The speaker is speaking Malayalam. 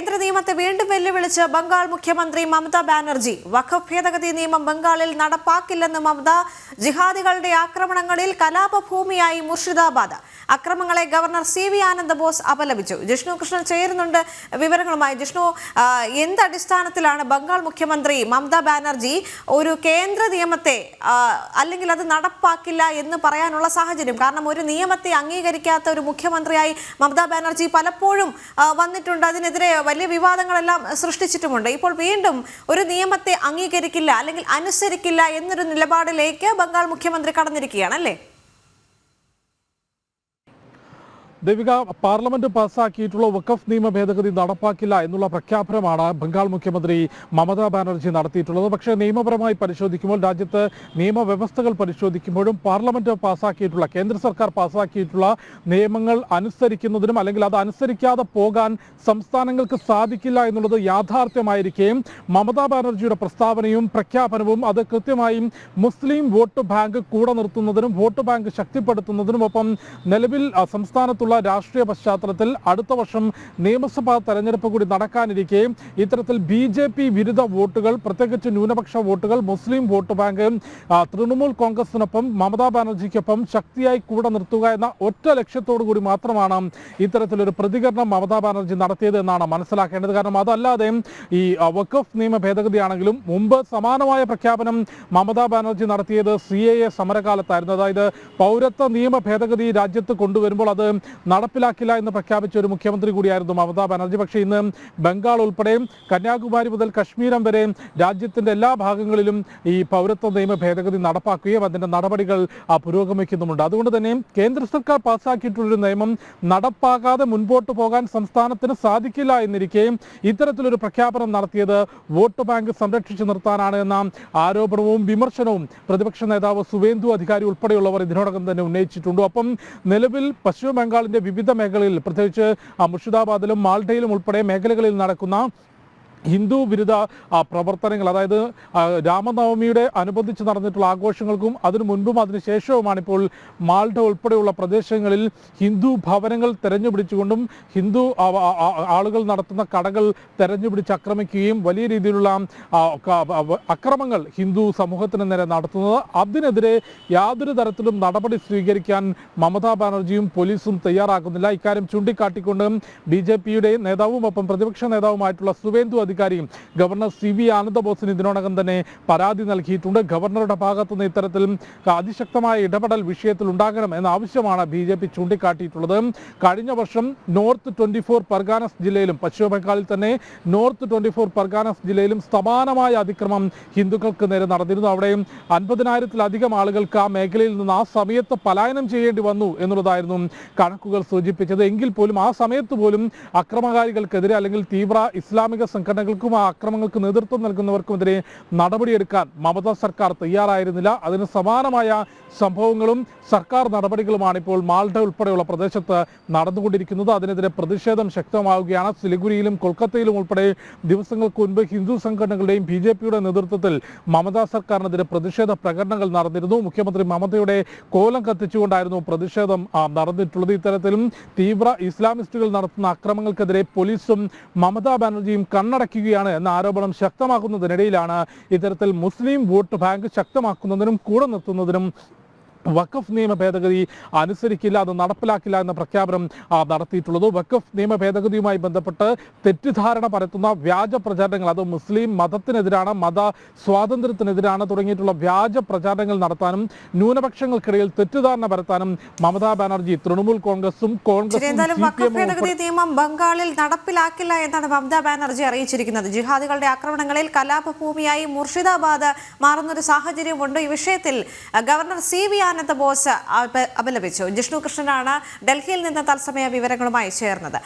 കേന്ദ്ര നിയമത്തെ വീണ്ടും വെല്ലുവിളിച്ച് ബംഗാൾ മുഖ്യമന്ത്രി മമതാ ബാനർജി. വഖഫ് ഭേദഗതി നിയമം ബംഗാളിൽ നടപ്പാക്കില്ലെന്ന് മമത. ജിഹാദികളുടെ ആക്രമണങ്ങളിൽ കലാപഭൂമിയായി മുർഷിദാബാദ്. അക്രമങ്ങളെ ഗവർണർ CV ആനന്ദ ബോസ് അപലപിച്ചു. ജിഷ്ണു കൃഷ്ണൻ ചേരുന്നുണ്ട് വിവരങ്ങളുമായി. ജിഷ്ണു, എന്തടിസ്ഥാനത്തിലാണ് ബംഗാൾ മുഖ്യമന്ത്രി മമതാ ബാനർജി ഒരു കേന്ദ്ര നിയമത്തെ അല്ലെങ്കിൽ അത് നടപ്പാക്കില്ല എന്ന് പറയാനുള്ള സാഹചര്യം? കാരണം ഒരു നിയമത്തെ അംഗീകരിക്കാത്ത ഒരു മുഖ്യമന്ത്രിയായി മമതാ ബാനർജി പലപ്പോഴും വന്നിട്ടുണ്ട്. അതിനെതിരെ വലിയ വിവാദങ്ങളെല്ലാം സൃഷ്ടിച്ചിട്ടുമുണ്ട്. ഇപ്പോൾ വീണ്ടും ഒരു നിയമത്തെ അംഗീകരിക്കില്ല അല്ലെങ്കിൽ അനുസരിക്കില്ല എന്നൊരു നിലപാടിലേക്ക് ബംഗാൾ മുഖ്യമന്ത്രി കടന്നിരിക്കുകയാണ് അല്ലേ? ദേവിക, പാർലമെന്റ് പാസ്സാക്കിയിട്ടുള്ള വഖഫ് നിയമ ഭേദഗതി നടപ്പാക്കില്ല എന്നുള്ള പ്രഖ്യാപനമാണ് ബംഗാൾ മുഖ്യമന്ത്രി മമതാ ബാനർജി നടത്തിയിട്ടുള്ളത്. പക്ഷേ നിയമപരമായി പരിശോധിക്കുമ്പോൾ, രാജ്യത്ത് നിയമവ്യവസ്ഥകൾ പരിശോധിക്കുമ്പോഴും പാർലമെന്റ് പാസ്സാക്കിയിട്ടുള്ള, കേന്ദ്ര സർക്കാർ പാസ്സാക്കിയിട്ടുള്ള നിയമങ്ങൾ അനുസരിക്കുന്നതിനും അല്ലെങ്കിൽ അത് അനുസരിക്കാതെ പോകാൻ സംസ്ഥാനങ്ങൾക്ക് സാധിക്കില്ല എന്നുള്ളത് യാഥാർത്ഥ്യമായിരിക്കുകയും മമതാ ബാനർജിയുടെ പ്രസ്താവനയും പ്രഖ്യാപനവും അത് കൃത്യമായും മുസ്ലിം വോട്ട് ബാങ്ക് കൂടെ നിർത്തുന്നതിനും വോട്ട് ബാങ്ക് ശക്തിപ്പെടുത്തുന്നതിനും ഒപ്പം നിലവിൽ സംസ്ഥാനത്തുള്ള രാഷ്ട്രീയ പശ്ചാത്തലത്തിൽ അടുത്ത വർഷം നിയമസഭാ തെരഞ്ഞെടുപ്പ് കൂടി നടക്കാനിരിക്കെ ഇത്തരത്തിൽ BJP വിരുദ്ധ വോട്ടുകൾ, പ്രത്യേകിച്ച് ന്യൂനപക്ഷ വോട്ടുകൾ, മുസ്ലിം വോട്ട് ബാങ്ക് തൃണമൂൽ കോൺഗ്രസിനൊപ്പം മമതാ ബാനർജിക്കൊപ്പം ശക്തിയായി കൂടെ നിർത്തുക എന്ന ഒറ്റ ലക്ഷ്യത്തോടു കൂടി മാത്രമാണ് ഇത്തരത്തിലൊരു പ്രതികരണം മമതാ ബാനർജി നടത്തിയത് എന്നാണ് മനസ്സിലാക്കേണ്ടത്. കാരണം അതല്ലാതെ ഈ വഖഫ് നിയമ ഭേദഗതിയാണെങ്കിലും മുമ്പ് സമാനമായ പ്രഖ്യാപനം മമതാ ബാനർജി നടത്തിയത് CAA സമരകാലത്തായിരുന്നു. അതായത് പൗരത്വ നിയമ ഭേദഗതി രാജ്യത്ത് കൊണ്ടുവരുമ്പോൾ അത് നടപ്പിലാക്കില്ല എന്ന് പ്രഖ്യാപിച്ച ഒരു മുഖ്യമന്ത്രി കൂടിയായിരുന്നു മമതാ ബാനർജി. പക്ഷേ ഇന്ന് ബംഗാൾ ഉൾപ്പെടെ കന്യാകുമാരി മുതൽ കശ്മീരം വരെ രാജ്യത്തിന്റെ എല്ലാ ഭാഗങ്ങളിലും ഈ പൗരത്വ നിയമ ഭേദഗതി നടപ്പാക്കുകയും അതിന്റെ നടപടികൾ പുരോഗമിക്കുന്നുമുണ്ട്. അതുകൊണ്ട് തന്നെ കേന്ദ്ര സർക്കാർ പാസ്സാക്കിയിട്ടുള്ളൊരു നിയമം നടപ്പാക്കാതെ മുൻപോട്ട് പോകാൻ സംസ്ഥാനത്തിന് സാധിക്കില്ല എന്നിരിക്കുകയും ഇത്തരത്തിലൊരു പ്രഖ്യാപനം നടത്തിയത് വോട്ട് ബാങ്ക് സംരക്ഷിച്ചു നിർത്താനാണ് എന്ന ആരോപണവും വിമർശനവും പ്രതിപക്ഷ നേതാവ് സുവേന്ദു അധികാരി ഉൾപ്പെടെയുള്ളവർ ഇതിനോടകം തന്നെ ഉന്നയിച്ചിട്ടുണ്ട്. ഒപ്പം നിലവിൽ പശ്ചിമ ബംഗാളിന്റെ വിവിധ മേഖലകളിൽ, പ്രത്യേകിച്ച് മുർഷിദാബാദിലും മാൾഡയിലും ഉൾപ്പെടെ മേഖലകളിൽ നടക്കുന്ന ഹിന്ദു വിരുദ്ധ പ്രവർത്തനങ്ങൾ, അതായത് രാമനവമിയുടെ അനുബന്ധിച്ച് നടന്നിട്ടുള്ള ആഘോഷങ്ങൾക്കും അതിനു മുൻപും അതിനു ശേഷവുമാണ് ഇപ്പോൾ മാൾഡ ഉൾപ്പെടെയുള്ള പ്രദേശങ്ങളിൽ ഹിന്ദു ഭവനങ്ങൾ തെരഞ്ഞുപിടിച്ചുകൊണ്ടും ഹിന്ദു ആളുകൾ നടത്തുന്ന കടകൾ തെരഞ്ഞുപിടിച്ച് ആക്രമിക്കുകയും വലിയ രീതിയിലുള്ള അക്രമങ്ങൾ ഹിന്ദു സമൂഹത്തിന് നേരെ നടത്തുന്നത്. അതിനെതിരെ യാതൊരു തരത്തിലും നടപടി സ്വീകരിക്കാൻ മമതാ ബാനർജിയും പോലീസും തയ്യാറാക്കുന്നില്ല. ഇക്കാര്യം ചൂണ്ടിക്കാട്ടിക്കൊണ്ട് BJPയുടെ നേതാവും ഒപ്പം പ്രതിപക്ഷ നേതാവുമായിട്ടുള്ള സുവേന്ദു അധികാരിയും ഗവർണർ CV ആനന്ദ ബോസിന് ഇതിനോടകം തന്നെ പരാതി നൽകിയിട്ടുണ്ട്. ഗവർണറുടെ ഭാഗത്തുനിന്ന് ഇത്തരത്തിൽ അതിശക്തമായ ഇടപെടൽ വിഷയത്തിൽ ഉണ്ടാകണം എന്ന ആവശ്യമാണ് BJP ചൂണ്ടിക്കാട്ടിയിട്ടുള്ളത്. കഴിഞ്ഞ വർഷം നോർത്ത് 24 പർഗാനസ് ജില്ലയിലും പശ്ചിമ ബംഗാളിൽ തന്നെ നോർത്ത് 24 പർഗാനസ് ജില്ലയിലും സമാനമായ അതിക്രമം ഹിന്ദുക്കൾക്ക് നേരെ നടന്നിരുന്നു. അവിടെ 50,000-ലധികം ആളുകൾക്ക് ആ മേഖലയിൽ നിന്ന് ആ സമയത്ത് പലായനം ചെയ്യേണ്ടി വന്നു എന്നുള്ളതായിരുന്നു കണക്കുകൾ സൂചിപ്പിച്ചത്. എങ്കിൽ പോലും ആ സമയത്ത് പോലും അക്രമകാരികൾക്കെതിരെ അല്ലെങ്കിൽ തീവ്ര ഇസ്ലാമിക സംഘടനകൾക്കും ആ അക്രമങ്ങൾക്ക് നേതൃത്വം നൽകുന്നവർക്കുമെതിരെ നടപടിയെടുക്കാൻ മമതാ സർക്കാർ തയ്യാറായിരുന്നില്ല. അതിന് സമാനമായ സംഭവങ്ങളും സർക്കാർ നടപടികളുമാണ് ഇപ്പോൾ മാൾഡ ഉൾപ്പെടെയുള്ള പ്രദേശത്ത് നടന്നുകൊണ്ടിരിക്കുന്നത്. അതിനെതിരെ പ്രതിഷേധം ശക്തമാവുകയാണ്. സിലിഗുരിയിലും കൊൽക്കത്തയിലും ഉൾപ്പെടെ ദിവസങ്ങൾക്ക് മുൻപ് ഹിന്ദു സംഘടനകളുടെയും BJPയുടെ നേതൃത്വത്തിൽ മമതാ സർക്കാരിനെതിരെ പ്രതിഷേധ പ്രകടനങ്ങൾ നടന്നിരുന്നു. മുഖ്യമന്ത്രി മമതയുടെ കോലം കത്തിച്ചുകൊണ്ടായിരുന്നു പ്രതിഷേധം നടന്നിട്ടുള്ളത്. ഇത്തരത്തിലും തീവ്ര ഇസ്ലാമിസ്റ്റുകൾ നടത്തുന്ന അക്രമങ്ങൾക്കെതിരെ പോലീസും മമതാ ബാനർജിയും കണ്ണടക്കുകയാണ് എന്ന ആരോപണം ശക്തമാക്കുന്നതിനിടയിലാണ് ഇത്തരത്തിൽ മുസ്ലിം വോട്ട് ബാങ്ക് ശക്തമാക്കുന്നതിനും കൂടെ നിർത്തുന്നതിനും വഖഫ് നിയമ ഭേദഗതി അനുസരിക്കില്ല, അത് നടപ്പിലാക്കില്ല എന്ന പ്രഖ്യാപനം നടത്തിയിട്ടുള്ളത്. വഖഫ് നിയമ ഭേദഗതിയുമായി ബന്ധപ്പെട്ട് തെറ്റിദ്ധാരണ പരത്തുന്ന വ്യാജ പ്രചാരണങ്ങൾ, അത് മുസ്ലിം മതത്തിനെതിരാണ്, മത സ്വാതന്ത്ര്യത്തിനെതിരാണ് തുടങ്ങിയിട്ടുള്ള വ്യാജ പ്രചാരണങ്ങൾ നടത്താനും ന്യൂനപക്ഷങ്ങൾക്കിടയിൽ തെറ്റിദ്ധാരണ പരത്താനും മമതാ ബാനർജി തൃണമൂൽ കോൺഗ്രസും നിയമം ബംഗാളിൽ നടപ്പിലാക്കില്ല എന്നാണ് മമതാ ബാനർജി അറിയിച്ചിരിക്കുന്നത്. ജിഹാദികളുടെ ആക്രമണങ്ങളിൽ കലാപഭൂമിയായി മുർഷിദാബാദ് മാറുന്നൊരു സാഹചര്യമുണ്ട്. ഈ വിഷയത്തിൽ ഗവർണർ CV ആനന്ദ ബോസ് അപലപിച്ചു. ജിഷ്ണു കൃഷ്ണനാണ് ഡൽഹിയിൽ നിന്ന് തത്സമയ വിവരങ്ങളുമായി ചേർന്നത്.